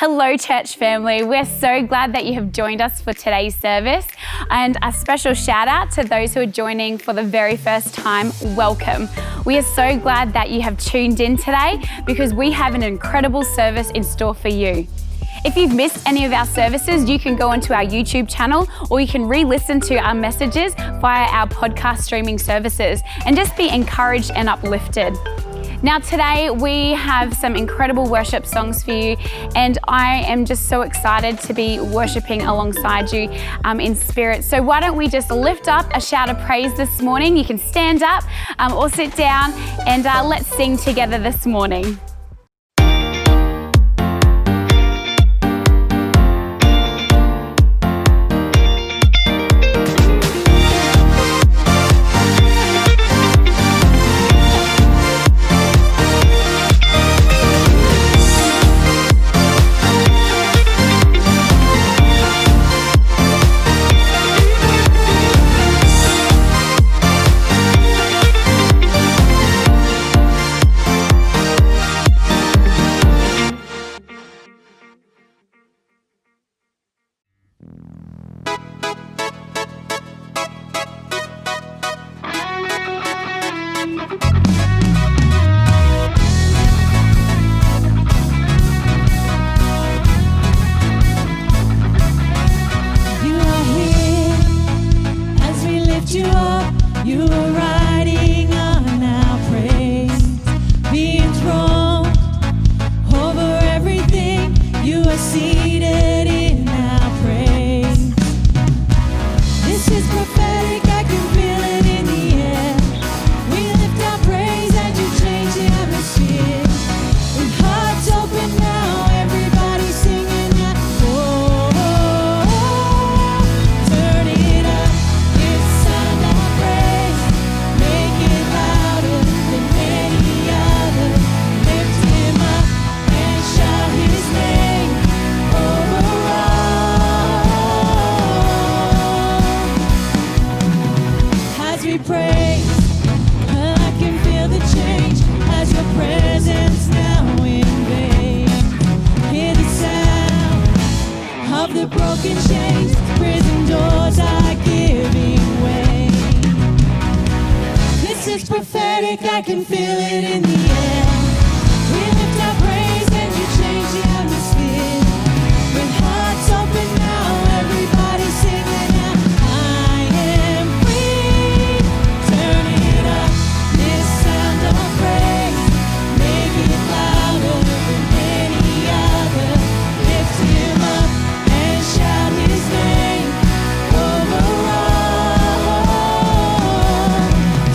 Hello, church family. We're so glad that you have joined us for today's service. And a special shout out to those who are joining for the very first time. Welcome. We are so glad that you have tuned in today because we have an incredible service in store for you. If you've missed any of our services, you can go onto our YouTube channel or you can re-listen to our messages via our podcast streaming services and just be encouraged and uplifted. Now today we have some incredible worship songs for you, and I am just so excited to be worshiping alongside you in spirit. So why don't we just lift up a shout of praise this morning. You can stand up or sit down and let's sing together this morning.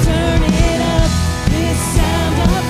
Turn it up, this sound of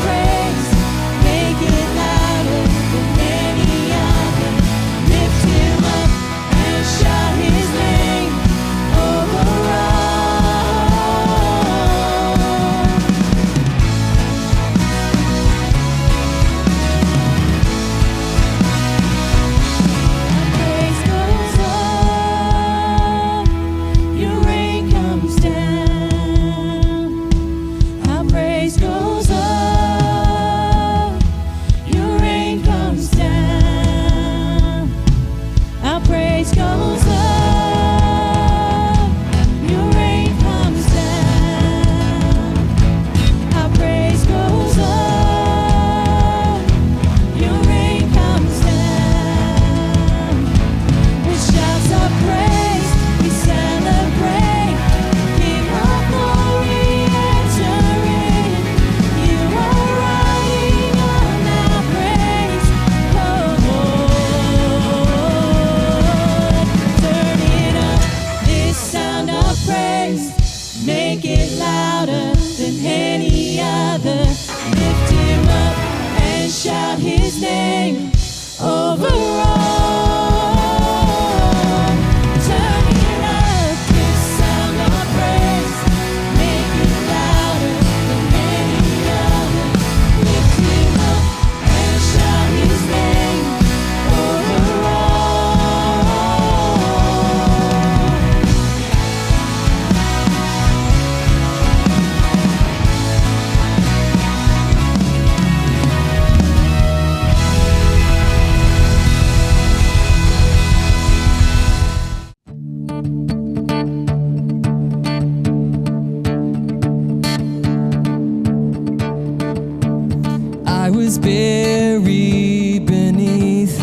I was buried beneath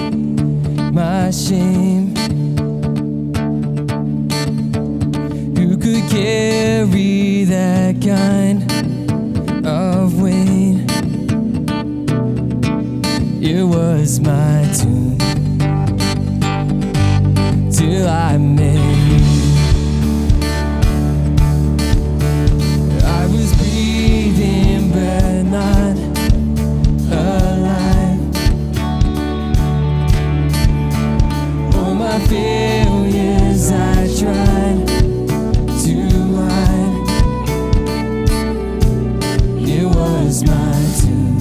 my shame. Who could carry that kind of weight? It was my tomb till I met you. I was breathing but not alive. All my failures I tried to hide. It was my tomb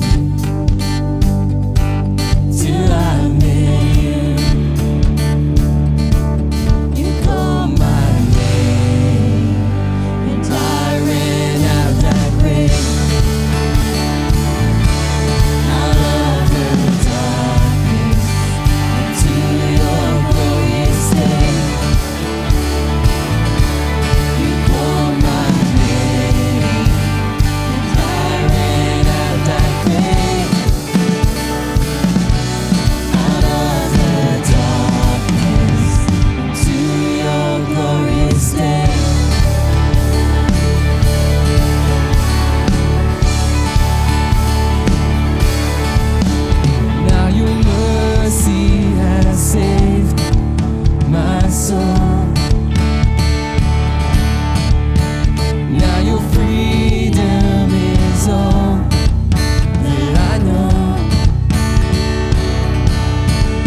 till I met you. You called my name and I ran out that grave. Out of the darkness into your glorious day. You called my name and I ran out that grave. Out of the darkness into your glorious day. Now your mercy has saved my soul. Now your freedom is all that I know.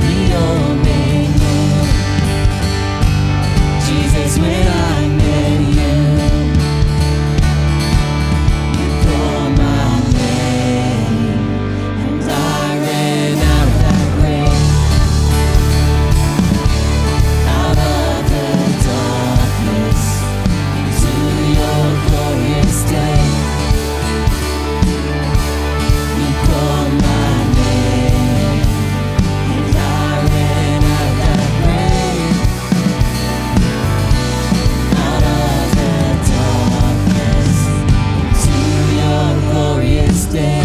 We all made new. Jesus, when I met you, you called my name and I ran out that grave. Out of the darkness into your glorious day. You called my name and I ran out that grave. Out of the darkness into your glorious day.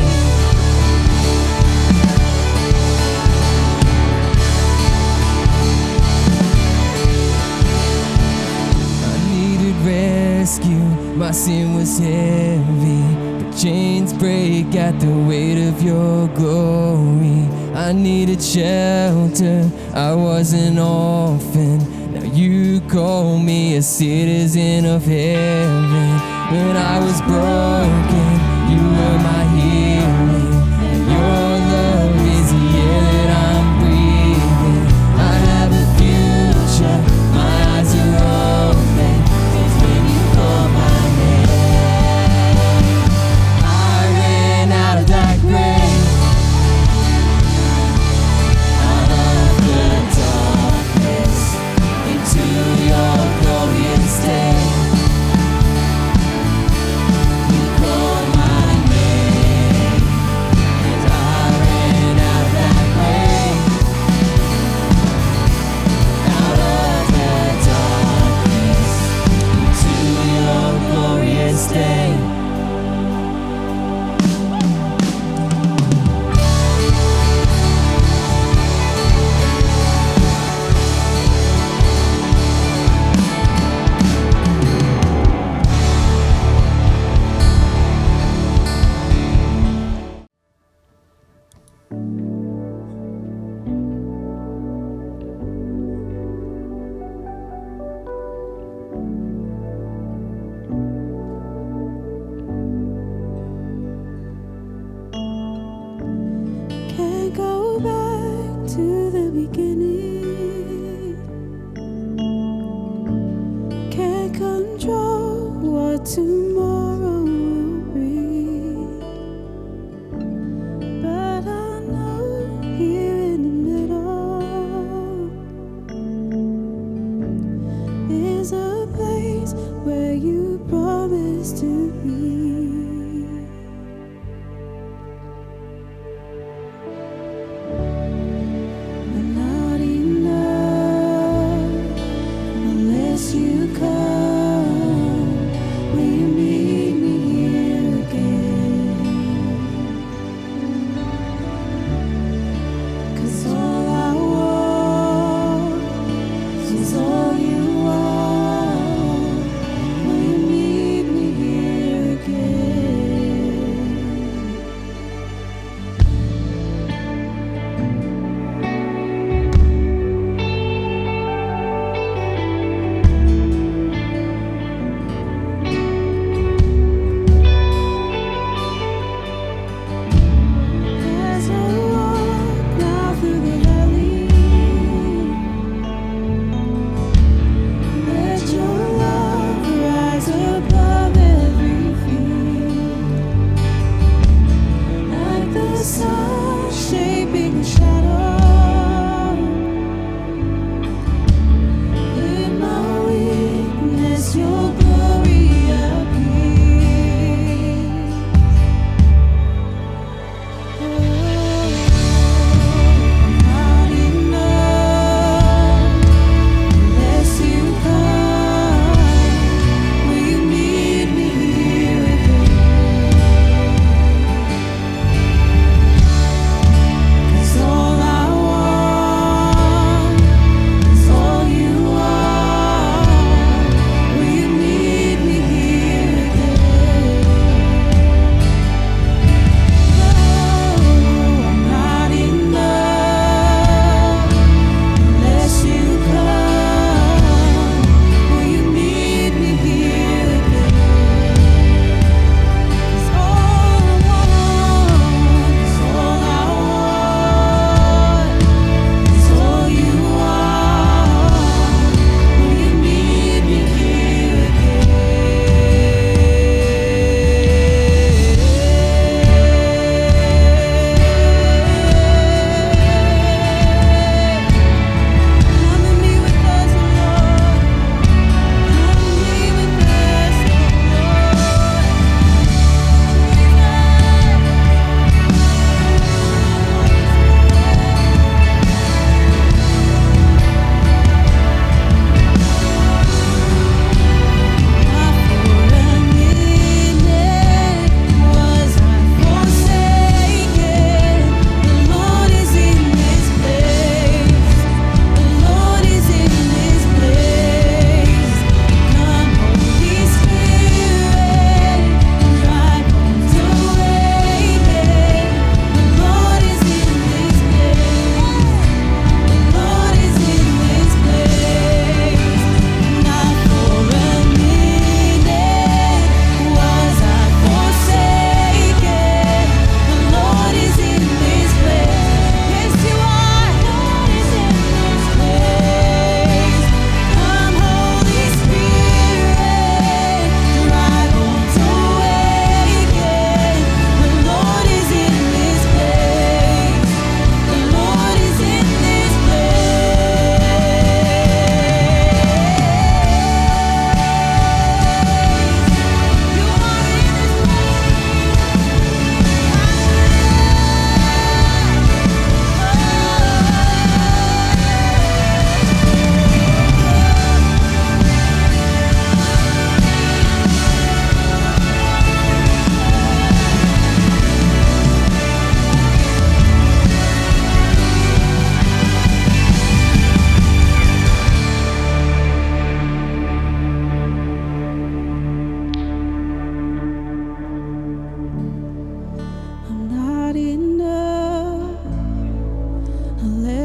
I needed rescue, my sin was heavy. The chains break at the weight of your glory. I needed shelter, I was an orphan. Now you call me a citizen of heaven. When I was broken, you were my healing. And your love is the air that I'm breathing. I have a future, my eyes are open. It's when you call my name. I ran out of that grave. Out of the darkness into your glorious day. You call my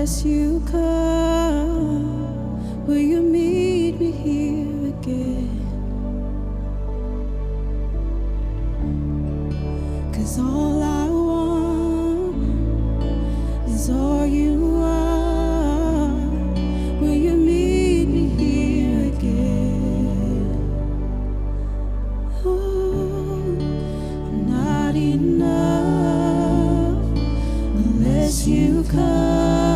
unless you come, will you meet me here again? 'Cause all I want is all you are. Will you meet me here again? Oh, not enough unless you come.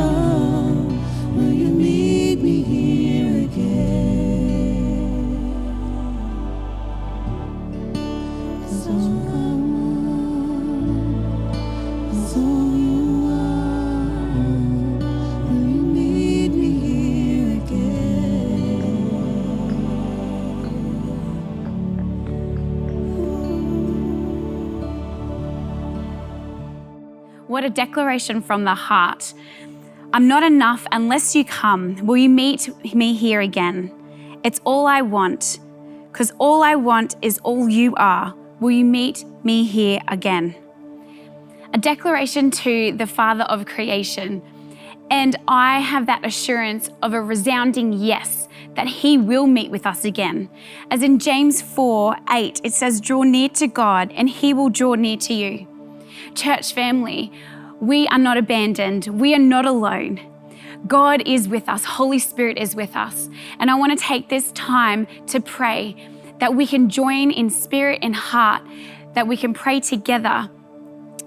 Will you meet me here again? 'Cause all I want is all you are. Will you meet me here again? What a declaration from the heart. I'm not enough unless you come. Will you meet me here again? It's all I want, because all I want is all you are. Will you meet me here again? A declaration to the Father of creation. And I have that assurance of a resounding yes, that he will meet with us again. As in James 4:8, it says, draw near to God and he will draw near to you. Church family, we are not abandoned. We are not alone. God is with us. Holy Spirit is with us. And I want to take this time to pray that we can join in spirit and heart, that we can pray together.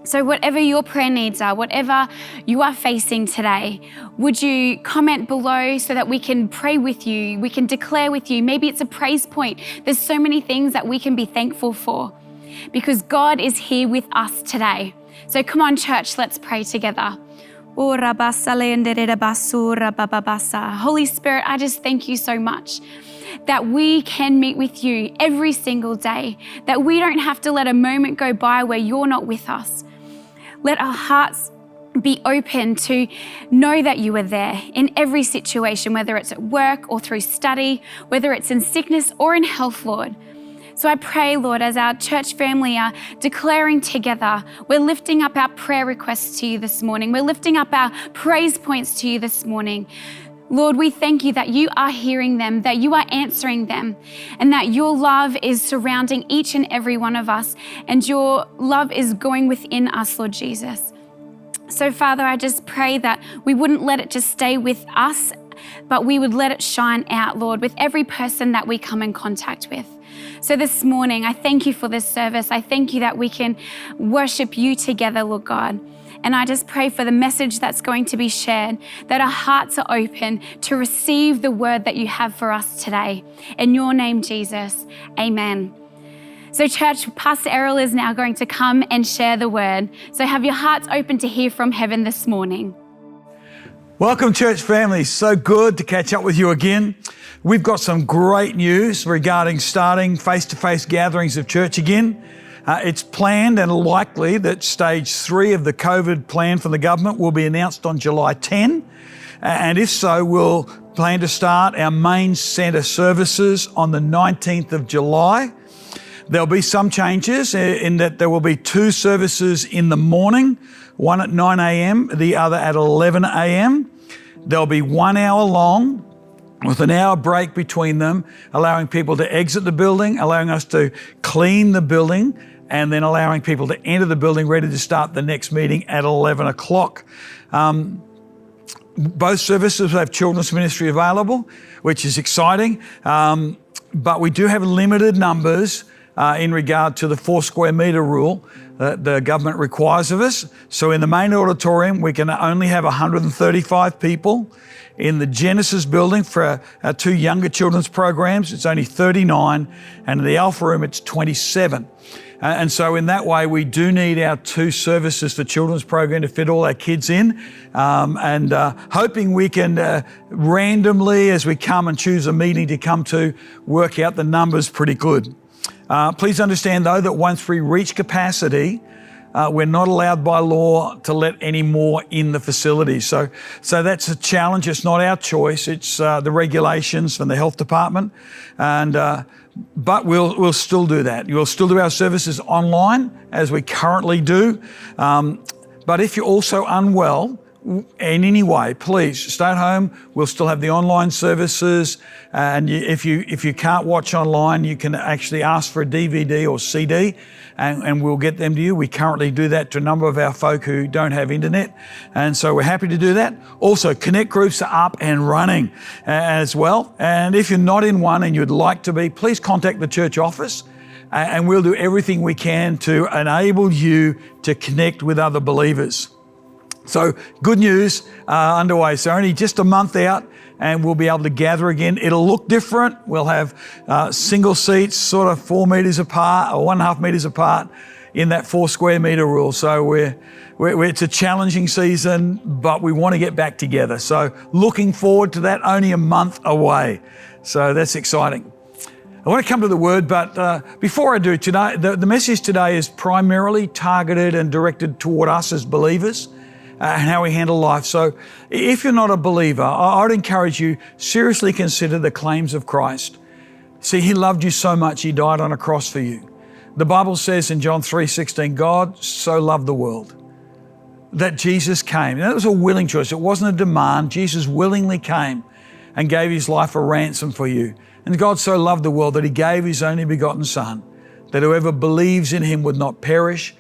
So whatever your prayer needs are, whatever you are facing today, would you comment below so that we can pray with you, we can declare with you. Maybe it's a praise point. There's so many things that we can be thankful for because God is here with us today. So come on, church, let's pray together. Holy Spirit, I just thank you so much that we can meet with you every single day, that we don't have to let a moment go by where you're not with us. Let our hearts be open to know that you are there in every situation, whether it's at work or through study, whether it's in sickness or in health, Lord. So I pray, Lord, as our church family are declaring together, we're lifting up our prayer requests to you this morning. We're lifting up our praise points to you this morning. Lord, we thank you that you are hearing them, that you are answering them, and that your love is surrounding each and every one of us, and your love is going within us, Lord Jesus. So, Father, I just pray that we wouldn't let it just stay with us, but we would let it shine out, Lord, with every person that we come in contact with. So this morning, I thank you for this service. I thank you that we can worship you together, Lord God. And I just pray for the message that's going to be shared, that our hearts are open to receive the word that you have for us today. In your name, Jesus, amen. So church, Pastor Errol is now going to come and share the word. So have your hearts open to hear from heaven this morning. Welcome, church family. So good to catch up with you again. We've got some great news regarding starting face-to-face gatherings of church again. It's planned and likely that stage 3 of the COVID plan from the government will be announced on July 10. And if so, we'll plan to start our main centre services on the 19th of July. There'll be some changes in that there will be 2 services in the morning, one at 9 a.m, the other at 11 a.m. They'll be 1 hour long with an hour break between them, allowing people to exit the building, allowing us to clean the building, and then allowing people to enter the building ready to start the next meeting at 11 o'clock. Both services have children's ministry available, which is exciting, but we do have limited numbers in regard to the 4 square metre rule that the government requires of us. So in the main auditorium, we can only have 135 people. In the Genesis building for our 2 younger children's programs, it's only 39, and in the Alpha room, it's 27. And so in that way, we do need our 2 services for children's program to fit all our kids in, and hoping we can randomly, as we come and choose a meeting to come to, work out the numbers pretty good. Please understand, though, that once we reach capacity, we're not allowed by law to let any more in the facility. So that's a challenge. It's not our choice. It's the regulations from the health department. But we'll still do that. We'll still do our services online as we currently do. But if you're also unwell, in any way, please stay at home. We'll still have the online services. And if you can't watch online, you can actually ask for a DVD or CD and we'll get them to you. We currently do that to a number of our folk who don't have internet. And so we're happy to do that. Also, Connect groups are up and running as well. And if you're not in one and you'd like to be, please contact the church office and we'll do everything we can to enable you to connect with other believers. So good news underway. So only just a month out and we'll be able to gather again. It'll look different. We'll have single seats sort of 4 meters apart or 1.5 meters apart in that 4 square meter rule. So it's a challenging season, but we want to get back together. So looking forward to that, only a month away. So that's exciting. I want to come to the word, but before I do today, the message today is primarily targeted and directed toward us as believers. And how we handle life. So if you're not a believer, I would encourage you, seriously consider the claims of Christ. See, He loved you so much, He died on a cross for you. The Bible says in John 3:16, God so loved the world that Jesus came. Now, that was a willing choice. It wasn't a demand. Jesus willingly came and gave His life a ransom for you. And God so loved the world that He gave His only begotten Son, that whoever believes in Him would not perish,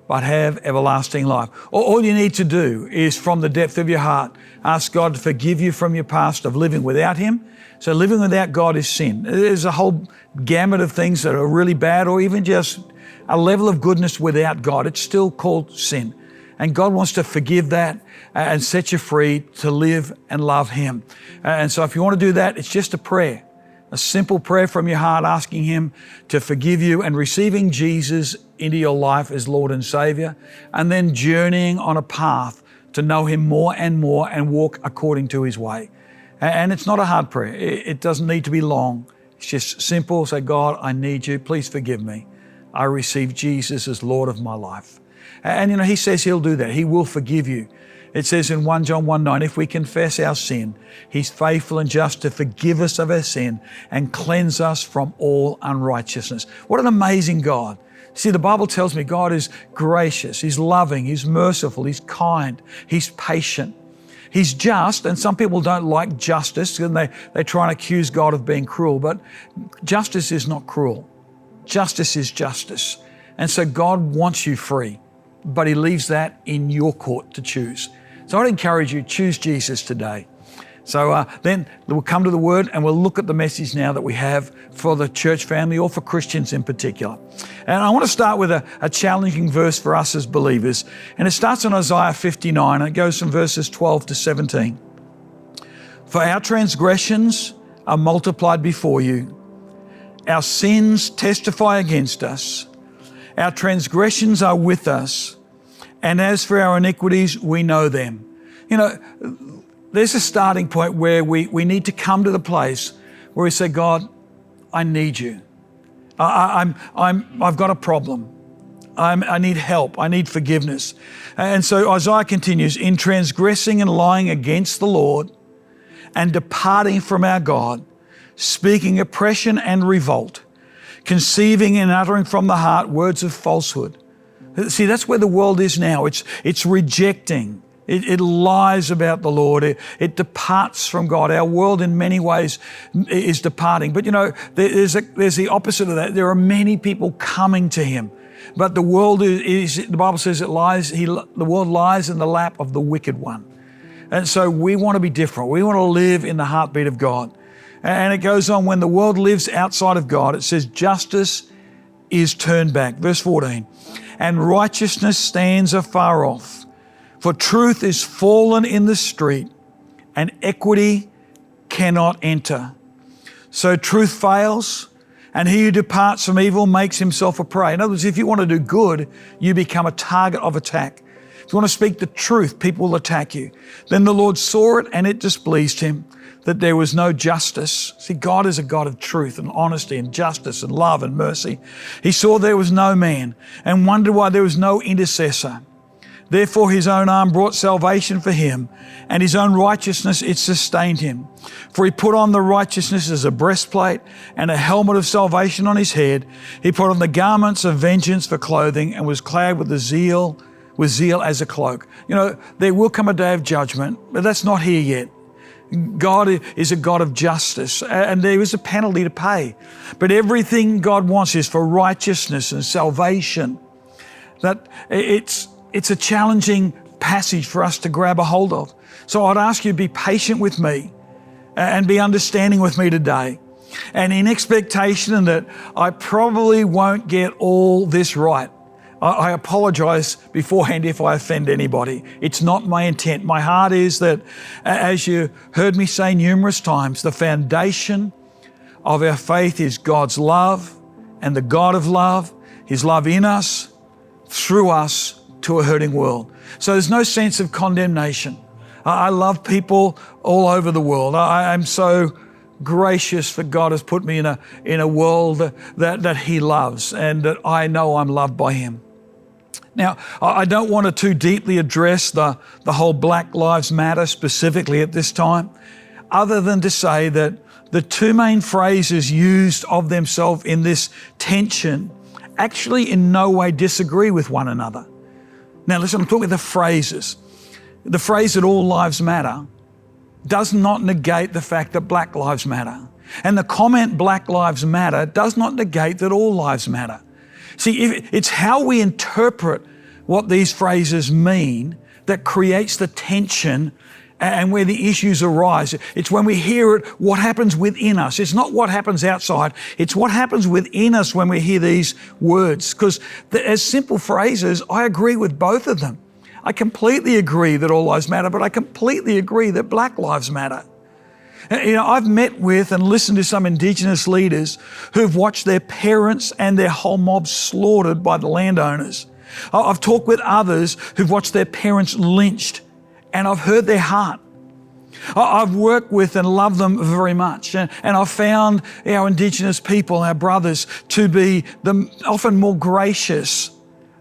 but have everlasting life. All you need to do is, from the depth of your heart, ask God to forgive you from your past of living without Him. So living without God is sin. There's a whole gamut of things that are really bad, or even just a level of goodness without God. It's still called sin. And God wants to forgive that and set you free to live and love Him. And so if you want to do that, it's just a prayer. A simple prayer from your heart, asking Him to forgive you and receiving Jesus into your life as Lord and Savior, and then journeying on a path to know Him more and walk according to His way. And it's not a hard prayer. It doesn't need to be long. It's just simple. Say, God, I need you. Please forgive me. I receive Jesus as Lord of my life. And He says He'll do that. He will forgive you. It says in 1 John 1:9, if we confess our sin, He's faithful and just to forgive us of our sin and cleanse us from all unrighteousness. What an amazing God. See, the Bible tells me God is gracious, He's loving, He's merciful, He's kind, He's patient. He's just, and some people don't like justice and they try and accuse God of being cruel, but justice is not cruel. Justice is justice. And so God wants you free, but He leaves that in your court to choose. So I'd encourage you, choose Jesus today. So then we'll come to the Word and we'll look at the message now that we have for the church family or for Christians in particular. And I want to start with a challenging verse for us as believers. And it starts in Isaiah 59 and it goes from verses 12 to 17. For our transgressions are multiplied before you. Our sins testify against us. Our transgressions are with us. And as for our iniquities, we know them. There's a starting point where we need to come to the place where we say, God, I need you. I've got a problem. I need help. I need forgiveness. And so Isaiah continues, in transgressing and lying against the Lord and departing from our God, speaking oppression and revolt, conceiving and uttering from the heart words of falsehood. See, that's where the world is now. It's rejecting. It lies about the Lord. It departs from God. Our world in many ways is departing. But there's the opposite of that. There are many people coming to Him. But the world the Bible says the world lies in the lap of the wicked one. And so we want to be different. We want to live in the heartbeat of God. And it goes on, when the world lives outside of God, it says justice is turned back. Verse 14, and righteousness stands afar off. For truth is fallen in the street, and equity cannot enter. So truth fails, and he who departs from evil makes himself a prey. In other words, if you want to do good, you become a target of attack. If you want to speak the truth, people will attack you. Then the Lord saw it, and it displeased Him that there was no justice. See, God is a God of truth and honesty and justice and love and mercy. He saw there was no man and wondered why there was no intercessor. Therefore His own arm brought salvation for Him, and His own righteousness, it sustained Him. For He put on the righteousness as a breastplate and a helmet of salvation on His head. He put on the garments of vengeance for clothing and was clad with the zeal with zeal as a cloak. You know, there will come a day of judgment, but that's not here yet. God is a God of justice, and there is a penalty to pay. But everything God wants is for righteousness and salvation. That it's a challenging passage for us to grab a hold of. So I'd ask you to be patient with me and be understanding with me today. And in expectation that I probably won't get all this right. I apologize beforehand if I offend anybody. It's not my intent. My heart is that, as you heard me say numerous times, the foundation of our faith is God's love and the God of love, His love in us, through us to a hurting world. So there's no sense of condemnation. I love people all over the world. I'm so gracious that God has put me in a world that He loves, and that I know I'm loved by Him. Now, I don't want to too deeply address the whole Black Lives Matter specifically at this time, other than to say that the two main phrases used of themselves in this tension actually in no way disagree with one another. Now listen, I'm talking the phrases. The phrase that all lives matter does not negate the fact that Black lives matter. And the comment Black lives matter does not negate that all lives matter. See, it's how we interpret what these phrases mean that creates the tension and where the issues arise. It's when we hear it, what happens within us. It's not what happens outside. It's what happens within us when we hear these words. Because as simple phrases, I agree with both of them. I completely agree that all lives matter, but I completely agree that Black lives matter. You know, I've met with and listened to some Indigenous leaders who've watched their parents and their whole mob slaughtered by the landowners. I've talked with others who've watched their parents lynched, and I've heard their heart. I've worked with and loved them very much, and I've found our Indigenous people, our brothers, to be often more gracious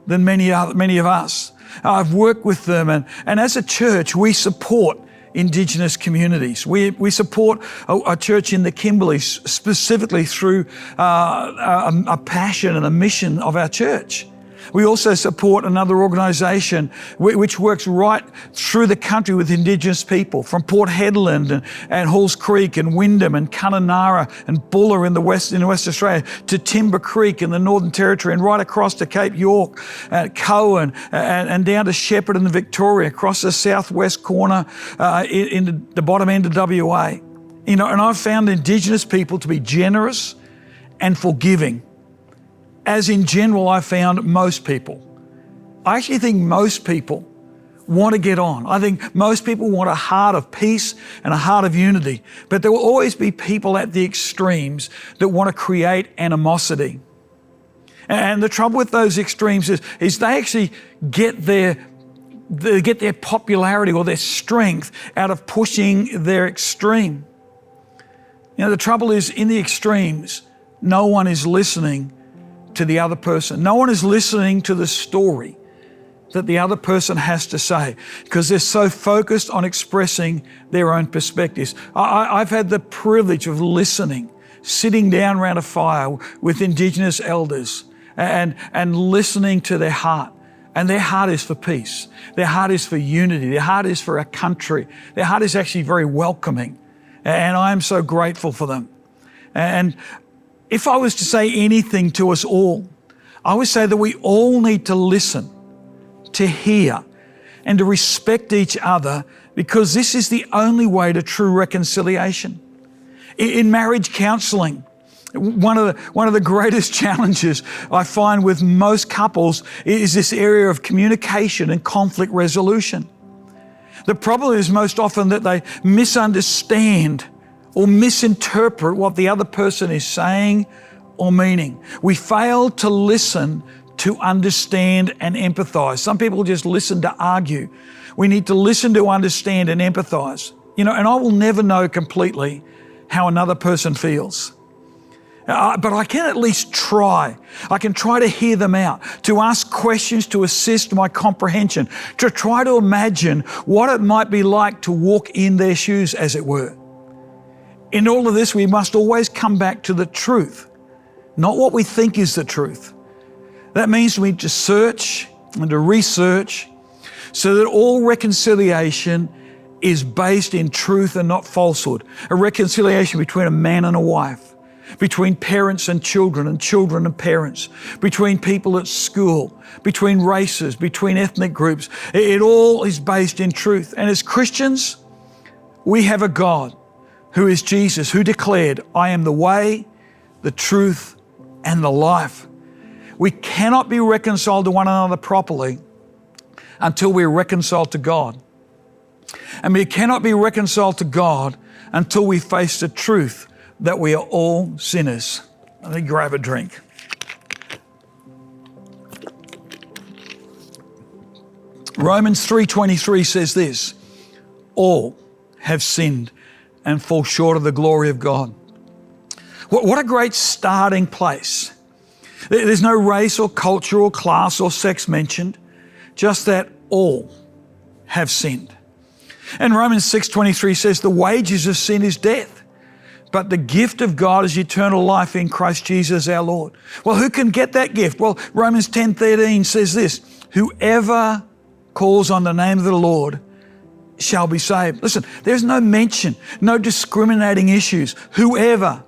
than many of us. I've worked with them, and as a church, we support Indigenous communities. We support a church in the Kimberleys specifically through a passion and a mission of our church. We also support another organisation which works right through the country with Indigenous people, from Port Hedland and Halls Creek and Wyndham and Kununurra and Bulla in West Australia, to Timber Creek in the Northern Territory, and right across to Cape York, Cowan, and down to Shepherd and Victoria, across the southwest corner in the bottom end of WA. You know, and I've found Indigenous people to be generous and forgiving. As in general, I found most people. I actually think most people want to get on. I think most people want a heart of peace and a heart of unity. But there will always be people at the extremes that want to create animosity. And the trouble with those extremes is they actually get their popularity or their strength out of pushing their extreme. You know, the trouble is, in the extremes, no one is listening to the other person. No one is listening to the story that the other person has to say, because they're so focused on expressing their own perspectives. I've had the privilege of listening, sitting down around a fire with Indigenous elders and listening to their heart. And their heart is for peace. Their heart is for unity. Their heart is for our country. Their heart is actually very welcoming. And I am so grateful for them. And if I was to say anything to us all, I would say that we all need to listen, to hear, and to respect each other, because this is the only way to true reconciliation. In marriage counselling, one of the greatest challenges I find with most couples is this area of communication and conflict resolution. The problem is most often that they misunderstand or misinterpret what the other person is saying or meaning. We fail to listen to understand and empathise. Some people just listen to argue. We need to listen to understand and empathise. You know, and I will never know completely how another person feels. But I can at least try. I can try to hear them out, to ask questions to assist my comprehension, to try to imagine what it might be like to walk in their shoes, as it were. In all of this, we must always come back to the truth, not what we think is the truth. That means we need to search and to research so that all reconciliation is based in truth and not falsehood. A reconciliation between a man and a wife, between parents and children and parents, between people at school, between races, between ethnic groups. It all is based in truth. And as Christians, we have a God who is Jesus, who declared, I am the way, the truth, and the life. We cannot be reconciled to one another properly until we're reconciled to God. And we cannot be reconciled to God until we face the truth that we are all sinners. Let me grab a drink. Romans 3:23 says this, all have sinned and fall short of the glory of God. What a great starting place. There's no race or culture or class or sex mentioned, just that all have sinned. And Romans 6:23 says the wages of sin is death, but the gift of God is eternal life in Christ Jesus our Lord. Well, who can get that gift? Well, Romans 10:13 says this, whoever calls on the name of the Lord shall be saved. Listen, there's no mention, no discriminating issues. Whoever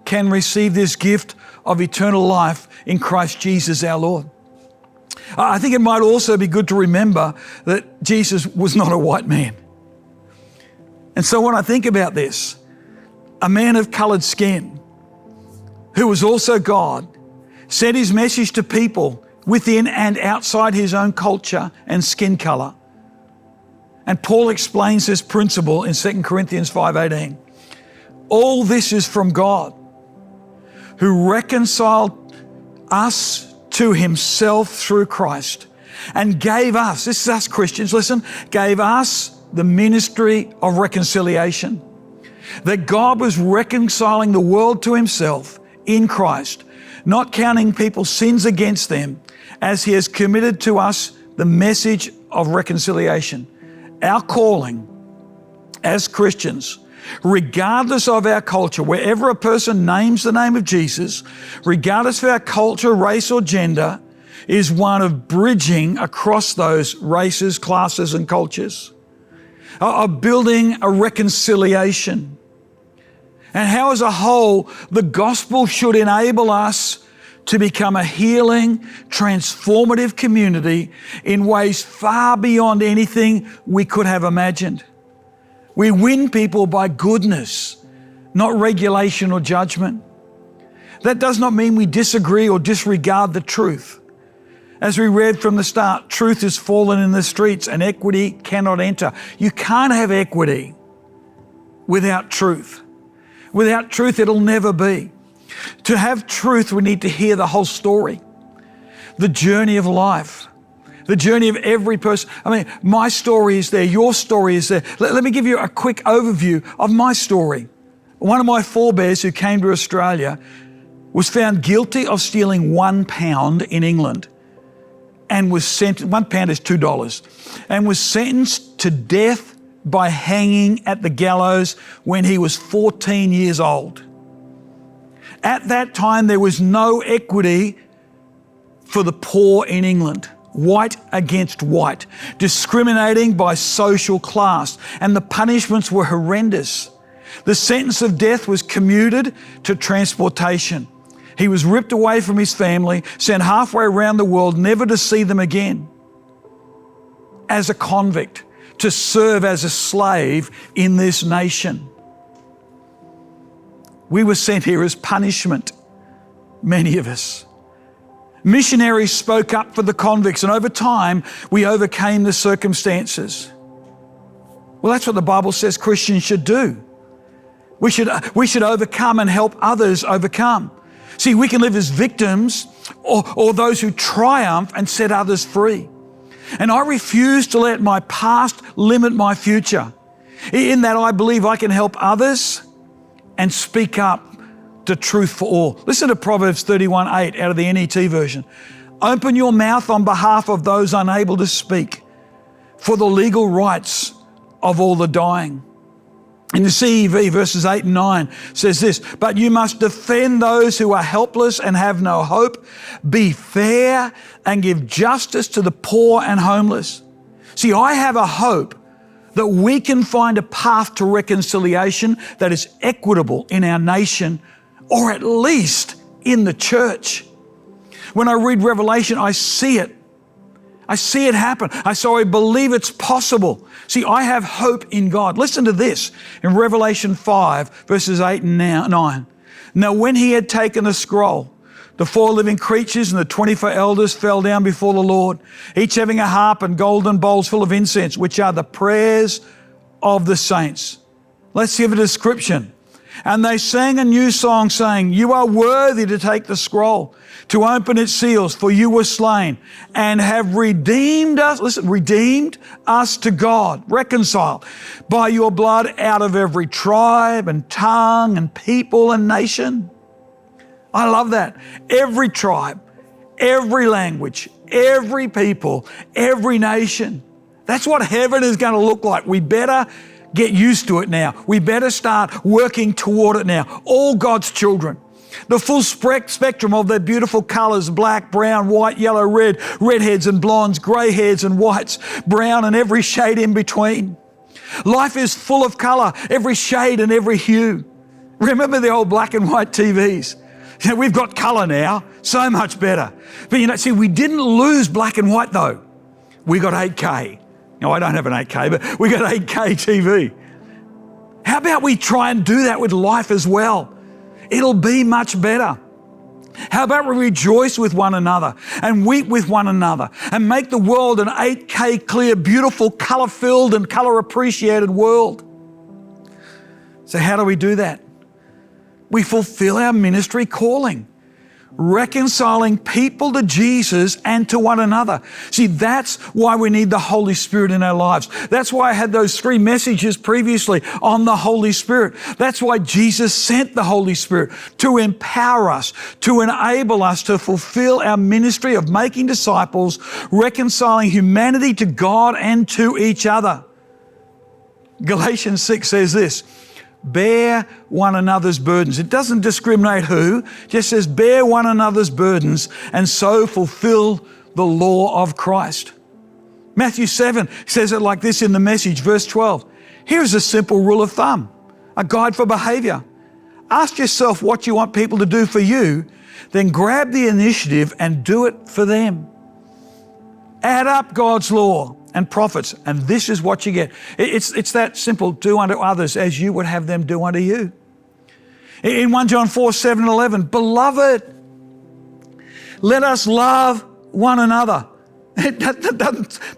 can receive this gift of eternal life in Christ Jesus our Lord. I think it might also be good to remember that Jesus was not a white man. And so when I think about this, a man of colored skin who was also God sent his message to people within and outside his own culture and skin color. And Paul explains this principle in 2 Corinthians 5:18. All this is from God, who reconciled us to himself through Christ and gave us, this is us Christians, listen, gave us the ministry of reconciliation. That God was reconciling the world to himself in Christ, not counting people's sins against them, as he has committed to us the message of reconciliation. Our calling as Christians, regardless of our culture, wherever a person names the name of Jesus, regardless of our culture, race, or gender, is one of bridging across those races, classes, and cultures, of building a reconciliation. And how as a whole, the gospel should enable us to become a healing, transformative community in ways far beyond anything we could have imagined. We win people by goodness, not regulation or judgment. That does not mean we disagree or disregard the truth. As we read from the start, truth is fallen in the streets and equity cannot enter. You can't have equity without truth. Without truth, it'll never be. To have truth, we need to hear the whole story, the journey of life, the journey of every person. I mean, my story is there, your story is there. Let me give you a quick overview of my story. One of my forebears who came to Australia was found guilty of stealing £1 in England and was sentenced, £1 is $2, and was sentenced to death by hanging at the gallows when he was 14 years old. At that time, there was no equity for the poor in England, white against white, discriminating by social class, and the punishments were horrendous. The sentence of death was commuted to transportation. He was ripped away from his family, sent halfway around the world, never to see them again, as a convict, to serve as a slave in this nation. We were sent here as punishment, many of us. Missionaries spoke up for the convicts, and over time, we overcame the circumstances. Well, that's what the Bible says Christians should do. We should overcome and help others overcome. See, we can live as victims or those who triumph and set others free. And I refuse to let my past limit my future. In that, I believe I can help others and speak up to truth for all. Listen to Proverbs 31:8 out of the NET version. Open your mouth on behalf of those unable to speak, for the legal rights of all the dying. In the CEV, verses 8 and 9 says this, but you must defend those who are helpless and have no hope. Be fair and give justice to the poor and homeless. See, I have a hope that we can find a path to reconciliation that is equitable in our nation, or at least in the church. When I read Revelation, I see it. I see it happen. So I believe it's possible. See, I have hope in God. Listen to this in Revelation 5, verses 8 and 9. Now, when he had taken the scroll, the 4 living creatures and the 24 elders fell down before the Lord, each having a harp and golden bowls full of incense, which are the prayers of the saints. Let's give a description. And they sang a new song saying, you are worthy to take the scroll, to open its seals, for you were slain and have redeemed us, listen, redeemed us to God, reconciled by your blood out of every tribe and tongue and people and nation. I love that. Every tribe, every language, every people, every nation. That's what heaven is going to look like. We better get used to it now. We better start working toward it now. All God's children. The full spectrum of their beautiful colours, black, brown, white, yellow, red, redheads and blondes, grey-hairs and whites, brown and every shade in between. Life is full of colour, every shade and every hue. Remember the old black and white TVs? You know, we've got colour now, so much better. But see, we didn't lose black and white though. We got 8K. No, I don't have an 8K, but we got 8K TV. How about we try and do that with life as well? It'll be much better. How about we rejoice with one another and weep with one another and make the world an 8K clear, beautiful, colour-filled and colour-appreciated world? So how do we do that? We fulfill our ministry calling, reconciling people to Jesus and to one another. See, that's why we need the Holy Spirit in our lives. That's why I had those 3 messages previously on the Holy Spirit. That's why Jesus sent the Holy Spirit to empower us, to enable us to fulfill our ministry of making disciples, reconciling humanity to God and to each other. Galatians 6 says this, bear one another's burdens. It doesn't discriminate who, just says bear one another's burdens and so fulfill the law of Christ. Matthew 7 says it like this in the Message, verse 12. Here's a simple rule of thumb, a guide for behaviour. Ask yourself what you want people to do for you, then grab the initiative and do it for them. Add up God's law and prophets, and this is what you get. It's that simple. Do unto others as you would have them do unto you. In 1 John 4, 7 and 11, beloved, let us love one another. It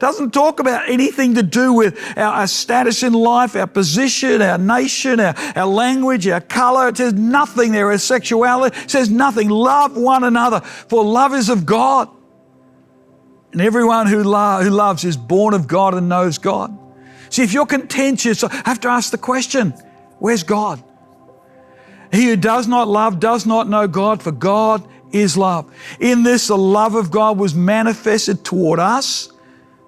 doesn't talk about anything to do with our status in life, our position, our nation, our language, our colour. It says nothing there. Our sexuality, it says nothing. Love one another, for love is of God. And everyone who loves is born of God and knows God. See, if you're contentious, I have to ask the question, where's God? He who does not love does not know God, for God is love. In this, the love of God was manifested toward us.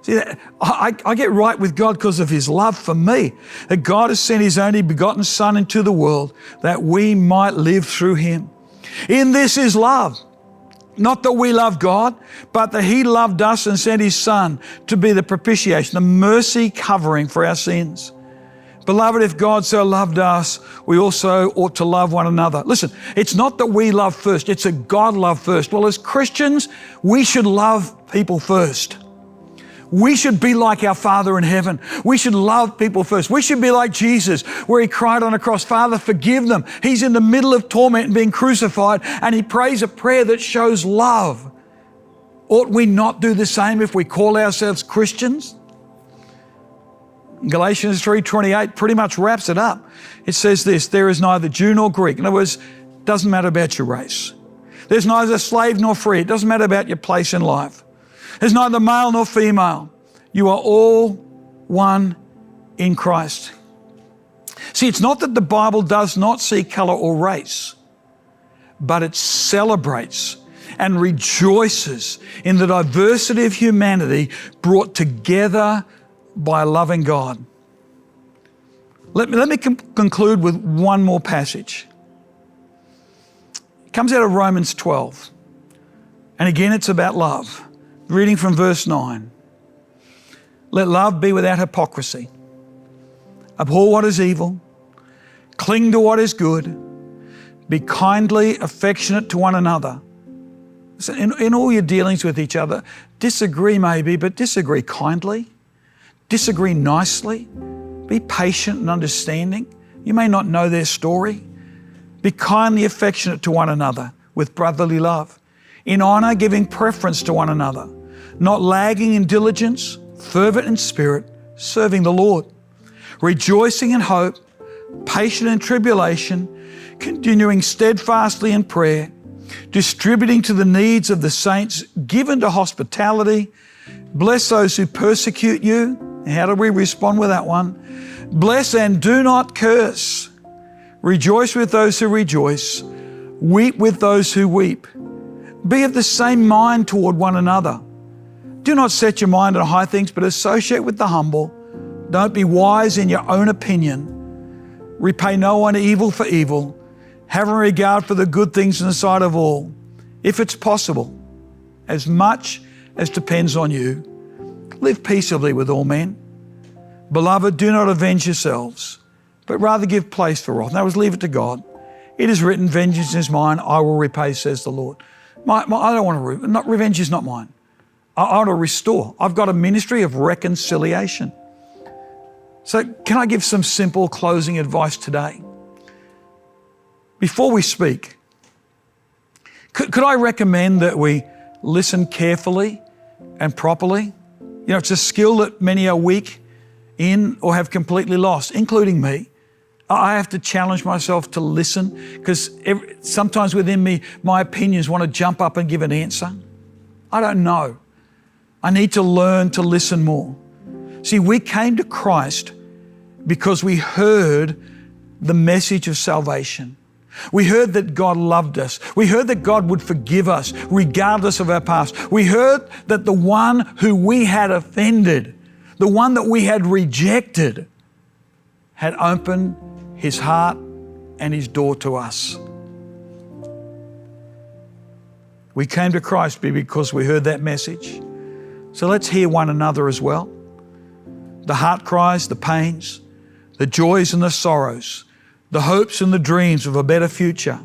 See, I get right with God because of his love for me. That God has sent his only begotten Son into the world that we might live through him. In this is love. Not that we love God, but that he loved us and sent his Son to be the propitiation, the mercy covering for our sins. Beloved, if God so loved us, we also ought to love one another. Listen, it's not that we love first, it's that God loved first. Well, as Christians, we should love people first. We should be like our Father in heaven. We should love people first. We should be like Jesus, where he cried on a cross, Father, forgive them. He's in the middle of torment and being crucified, and he prays a prayer that shows love. Ought we not do the same if we call ourselves Christians? Galatians 3:28 pretty much wraps it up. It says this, there is neither Jew nor Greek. In other words, it doesn't matter about your race. There's neither slave nor free. It doesn't matter about your place in life. There's neither male nor female. You are all one in Christ. See, it's not that the Bible does not see colour or race, but it celebrates and rejoices in the diversity of humanity brought together by loving God. Let me conclude with one more passage. It comes out of Romans 12. And again, it's about love. Reading from verse 9. Let love be without hypocrisy. Abhor what is evil. Cling to what is good. Be kindly affectionate to one another. So in all your dealings with each other, disagree maybe, but disagree kindly. Disagree nicely. Be patient and understanding. You may not know their story. Be kindly affectionate to one another with brotherly love. In honour, giving preference to one another. Not lagging in diligence, fervent in spirit, serving the Lord. Rejoicing in hope, patient in tribulation, continuing steadfastly in prayer, distributing to the needs of the saints, given to hospitality. Bless those who persecute you. How do we respond with that one? Bless and do not curse. Rejoice with those who rejoice. Weep with those who weep. Be of the same mind toward one another. Do not set your mind on high things, but associate with the humble. Don't be wise in your own opinion. Repay no one evil for evil. Have a regard for the good things in the sight of all. If it's possible, as much as depends on you, live peaceably with all men. Beloved, do not avenge yourselves, but rather give place for wrath. Now, leave it to God. It is written, vengeance is mine, I will repay, says the Lord. I don't want to, revenge is not mine. I want to restore. I've got a ministry of reconciliation. So can I give some simple closing advice today? Before we speak, could I recommend that we listen carefully and properly? You know, it's a skill that many are weak in or have completely lost, including me. I have to challenge myself to listen because sometimes within me, my opinions want to jump up and give an answer. I don't know. I need to learn to listen more. See, we came to Christ because we heard the message of salvation. We heard that God loved us. We heard that God would forgive us regardless of our past. We heard that the one who we had offended, the one that we had rejected, had opened His heart and His door to us. We came to Christ because we heard that message. So let's hear one another as well. The heart cries, the pains, the joys and the sorrows, the hopes and the dreams of a better future,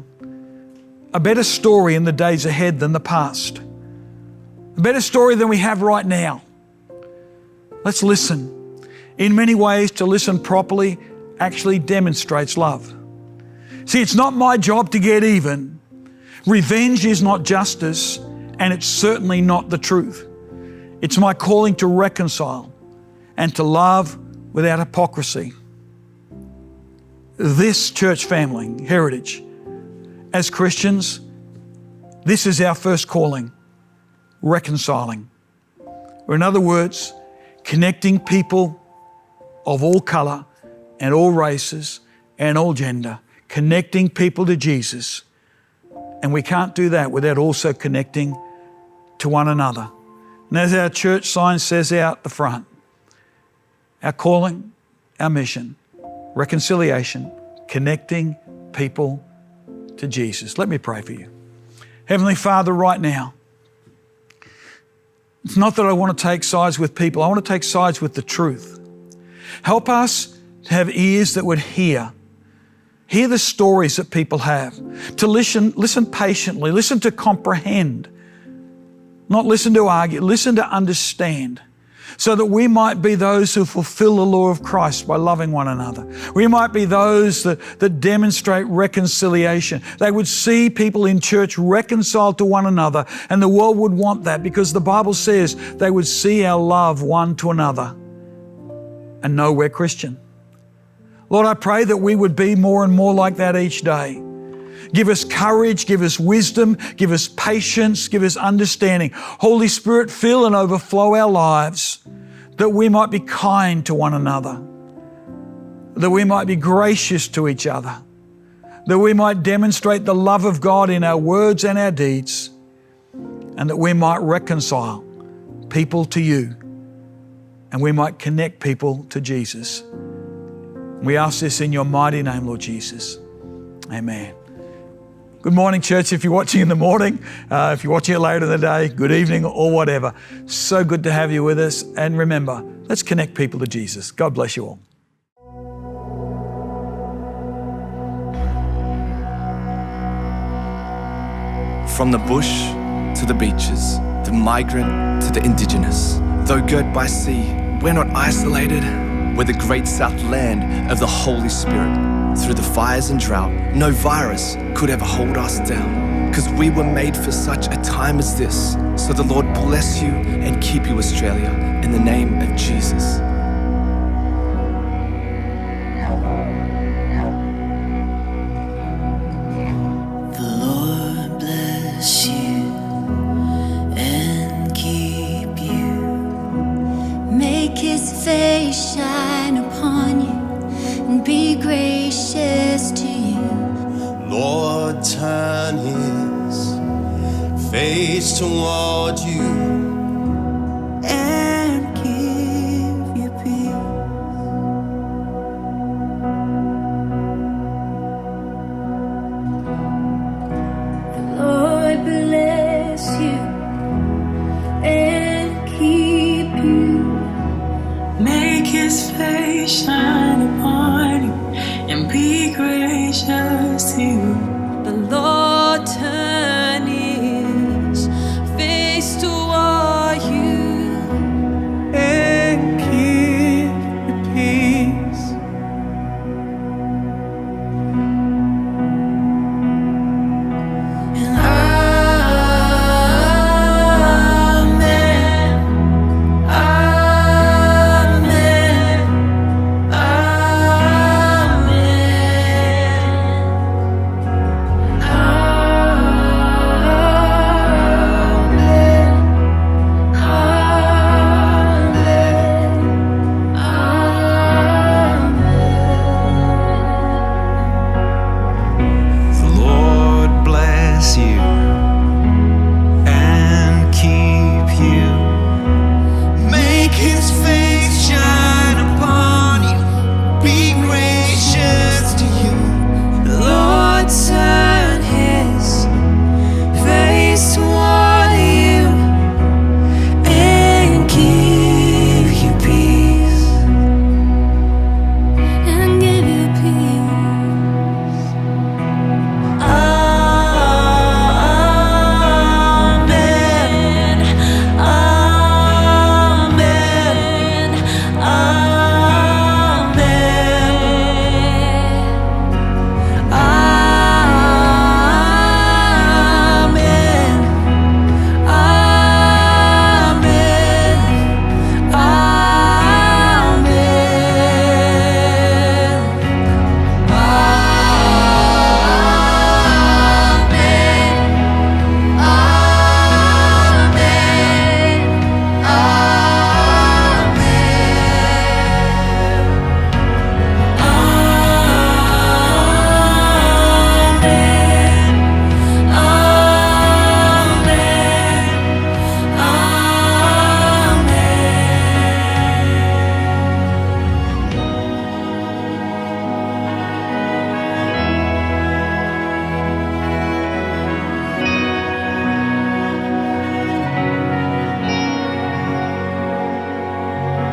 a better story in the days ahead than the past, a better story than we have right now. Let's listen. In many ways, to listen properly actually demonstrates love. See, it's not my job to get even. Revenge is not justice, and it's certainly not the truth. It's my calling to reconcile and to love without hypocrisy. This church family, Heritage, as Christians, this is our first calling, reconciling. Or in other words, connecting people of all colour and all races and all gender, connecting people to Jesus. And we can't do that without also connecting to one another. And as our church sign says out the front, our calling, our mission, reconciliation, connecting people to Jesus. Let me pray for you. Heavenly Father, right now, it's not that I want to take sides with people. I want to take sides with the truth. Help us to have ears that would hear the stories that people have, to listen patiently, listen to comprehend, not listen to argue, listen to understand, so that we might be those who fulfill the law of Christ by loving one another. We might be those that demonstrate reconciliation. They would see people in church reconciled to one another, and the world would want that because the Bible says they would see our love one to another and know we're Christian. Lord, I pray that we would be more and more like that each day. Give us courage, give us wisdom, give us patience, give us understanding. Holy Spirit, fill and overflow our lives that we might be kind to one another, that we might be gracious to each other, that we might demonstrate the love of God in our words and our deeds, and that we might reconcile people to you, and we might connect people to Jesus. We ask this in your mighty name, Lord Jesus. Amen. Good morning, church. If you're watching in the morning, if you're watching it later in the day, good evening or whatever. So good to have you with us. And remember, let's connect people to Jesus. God bless you all. From the bush to the beaches, the migrant to the indigenous, though girt by sea, we're not isolated. We're the great south land of the Holy Spirit. Through the fires and drought, no virus could ever hold us down, 'cause we were made for such a time as this. So the Lord bless you and keep you, Australia, in the name of Jesus. The Lord bless you and keep you. Make His face shine upon you and be gracious to you. Lord, turn His face toward you And give you peace. The Lord bless you and keep you. Make His face shine upon you and be gracious to you. The Lord turn His face toward you and give you peace. and Amen. Amen. The Lord bless you and keep you. Make His face shine upon you, be gracious to you. The Lord turn His face toward you and give you peace. And give you peace. Amen. Amen.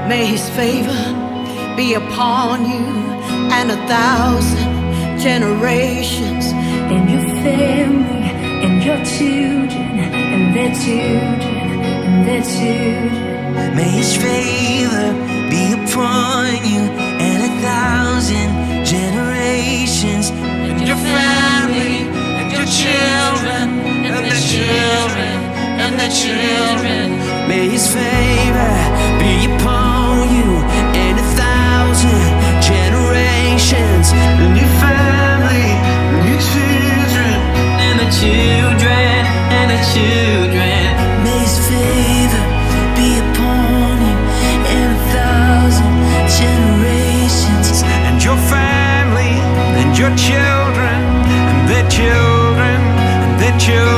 May His favor be upon you and 1,000 generations, And your family, and your children, and their children, and their children. may His favor be upon you and 1,000 generations, And your family, and your children, and their children, and their children. may His favor be upon you and 1,000 generations, and your family, and your children, and the children, and the children. May His favor be upon you and 1,000 generations, And your family, and your children, and their children, and their children.